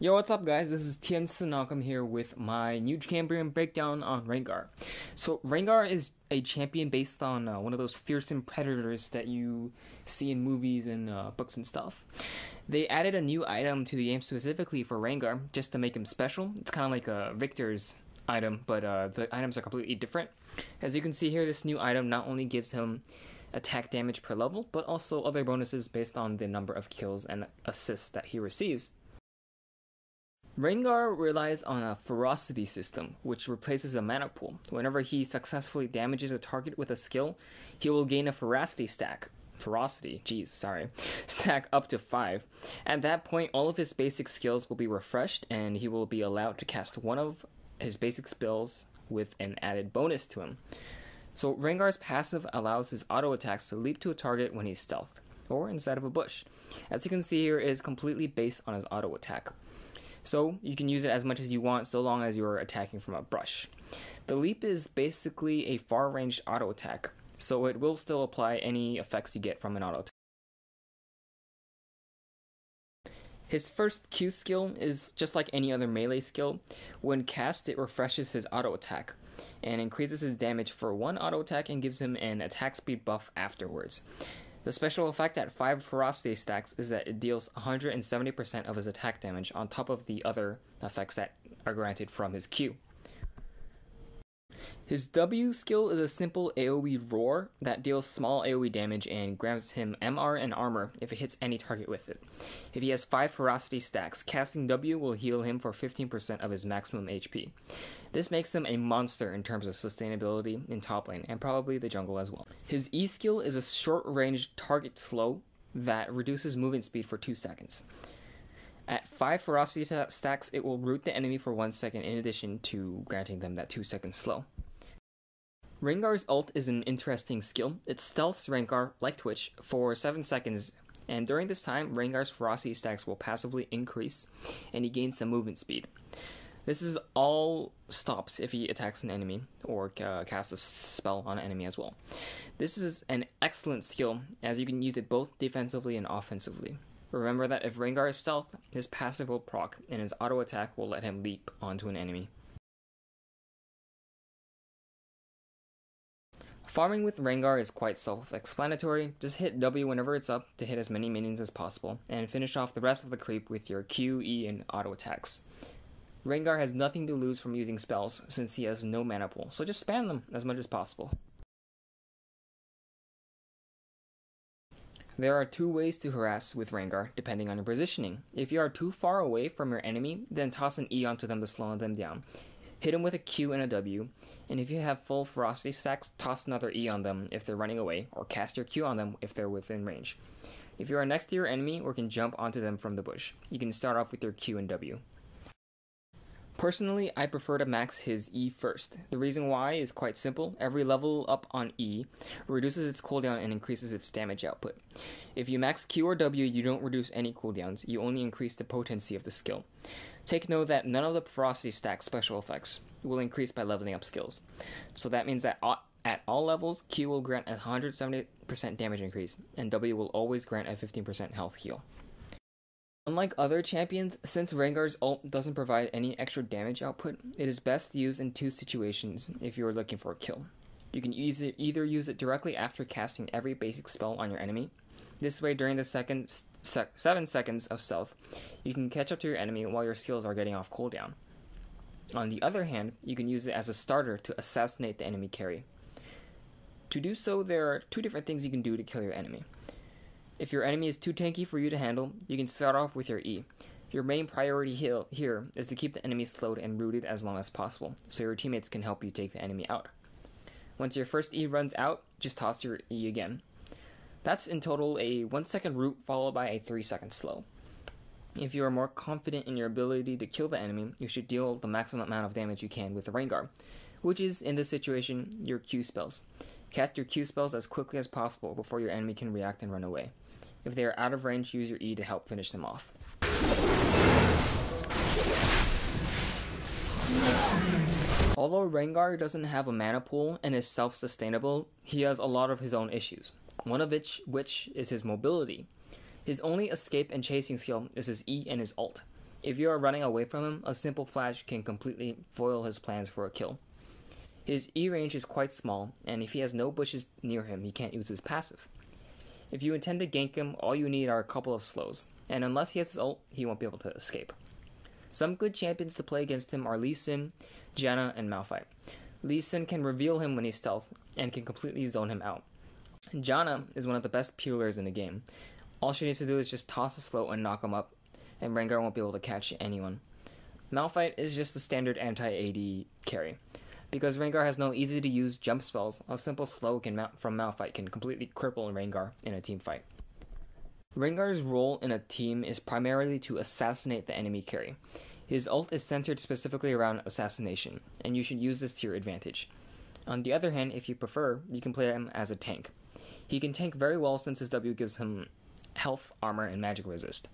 Yo, what's up guys? This is TiensiNoAkuma here with my new champion breakdown on Rengar. So Rengar is a champion based on one of those fearsome predators that you see in movies and books and stuff. They added a new item to the game specifically for Rengar just to make him special. It's kind of like a Victor's item, but the items are completely different. As you can see here, this new item not only gives him attack damage per level, but also other bonuses based on the number of kills and assists that he receives. Rengar relies on a ferocity system, which replaces a mana pool. Whenever he successfully damages a target with a skill, he will gain a ferocity stack up to 5. At that point, all of his basic skills will be refreshed, and he will be allowed to cast one of his basic spells with an added bonus to him. So Rengar's passive allows his auto attacks to leap to a target when he's stealthed, or inside of a bush. As you can see here, it is completely based on his auto attack. So you can use it as much as you want so long as you're attacking from a brush. The leap is basically a far-range auto attack, so it will still apply any effects you get from an auto attack. His first Q skill is just like any other melee skill. When cast, it refreshes his auto attack and increases his damage for one auto attack and gives him an attack speed buff afterwards. The special effect at 5 ferocity stacks is that it deals 170% of his attack damage on top of the other effects that are granted from his Q. His W skill is a simple AoE roar that deals small AoE damage and grants him MR and armor if it hits any target with it. If he has 5 ferocity stacks, casting W will heal him for 15% of his maximum HP. This makes him a monster in terms of sustainability in top lane and probably the jungle as well. His E skill is a short-range target slow that reduces movement speed for 2 seconds. At 5 ferocity stacks, it will root the enemy for 1 second in addition to granting them that 2-second slow. Rengar's ult is an interesting skill. It stealths Rengar, like Twitch, for 7 seconds, and during this time, Rengar's ferocity stacks will passively increase, and he gains some movement speed. This is all stopped if he attacks an enemy, or casts a spell on an enemy as well. This is an excellent skill, as you can use it both defensively and offensively. Remember that if Rengar is stealth, his passive will proc, and his auto attack will let him leap onto an enemy. Farming with Rengar is quite self-explanatory. Just hit W whenever it's up to hit as many minions as possible, and finish off the rest of the creep with your Q, E, and auto attacks. Rengar has nothing to lose from using spells since he has no mana pool, so just spam them as much as possible. There are 2 ways to harass with Rengar, depending on your positioning. If you are too far away from your enemy, then toss an E onto them to slow them down. Hit them with a Q and a W, and if you have full ferocity stacks, toss another E on them if they're running away, or cast your Q on them if they're within range. If you are next to your enemy or can jump onto them from the bush, you can start off with your Q and W. Personally, I prefer to max his E first. The reason why is quite simple. Every level up on E reduces its cooldown and increases its damage output. If you max Q or W, you don't reduce any cooldowns, you only increase the potency of the skill. Take note that none of the ferocity stack special effects will increase by leveling up skills. So that means that at all levels, Q will grant a 170% damage increase, and W will always grant a 15% health heal. Unlike other champions, since Rengar's ult doesn't provide any extra damage output, it is best used in 2 situations if you are looking for a kill. You can either use it directly after casting every basic spell on your enemy. This way, during the 7 seconds of stealth, you can catch up to your enemy while your skills are getting off cooldown. On the other hand, you can use it as a starter to assassinate the enemy carry. To do so, there are 2 different things you can do to kill your enemy. If your enemy is too tanky for you to handle, you can start off with your E. Your main priority here is to keep the enemy slowed and rooted as long as possible, so your teammates can help you take the enemy out. Once your first E runs out, just toss your E again. That's in total a 1 second root followed by a 3-second slow. If you are more confident in your ability to kill the enemy, you should deal the maximum amount of damage you can with the Rengar, which is, in this situation, your Q spells. Cast your Q spells as quickly as possible before your enemy can react and run away. If they are out of range, use your E to help finish them off. Although Rengar doesn't have a mana pool and is self-sustainable, he has a lot of his own issues, one of which is his mobility. His only escape and chasing skill is his E and his ult. If you are running away from him, a simple flash can completely foil his plans for a kill. His E range is quite small, and if he has no bushes near him, he can't use his passive. If you intend to gank him, all you need are a couple of slows, and unless he has his ult, he won't be able to escape. Some good champions to play against him are Lee Sin, Janna, and Malphite. Lee Sin can reveal him when he's stealth, and can completely zone him out. Janna is one of the best peelers in the game. All she needs to do is just toss a slow and knock him up, and Rengar won't be able to catch anyone. Malphite is just the standard anti-AD carry. Because Rengar has no easy-to-use jump spells, a simple slow from Malphite can completely cripple Rengar in a team fight. Rengar's role in a team is primarily to assassinate the enemy carry. His ult is centered specifically around assassination, and you should use this to your advantage. On the other hand, if you prefer, you can play him as a tank. He can tank very well since his W gives him health, armor, and magic resist.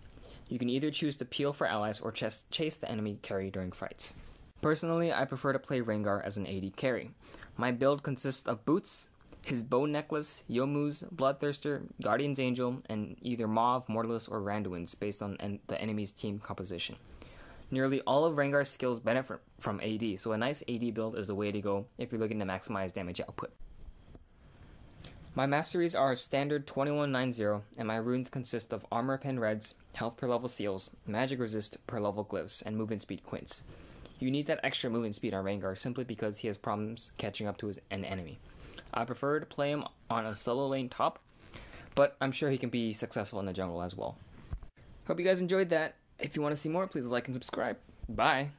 You can either choose to peel for allies or chase the enemy carry during fights. Personally, I prefer to play Rengar as an AD carry. My build consists of boots, his bow necklace, Yoummuus, Bloodthirster, Guardian's Angel, and either Maw of Mortilus or randuins based on the enemy's team composition. Nearly all of Rengar's skills benefit from AD, so a nice AD build is the way to go if you're looking to maximize damage output. My masteries are standard 2190, and my runes consist of armor pen reds, health per level seals, magic resist per level glyphs, and movement speed quints. You need that extra movement speed on Rengar simply because he has problems catching up to an enemy. I prefer to play him on a solo lane top, but I'm sure he can be successful in the jungle as well. Hope you guys enjoyed that. If you want to see more, please like and subscribe. Bye!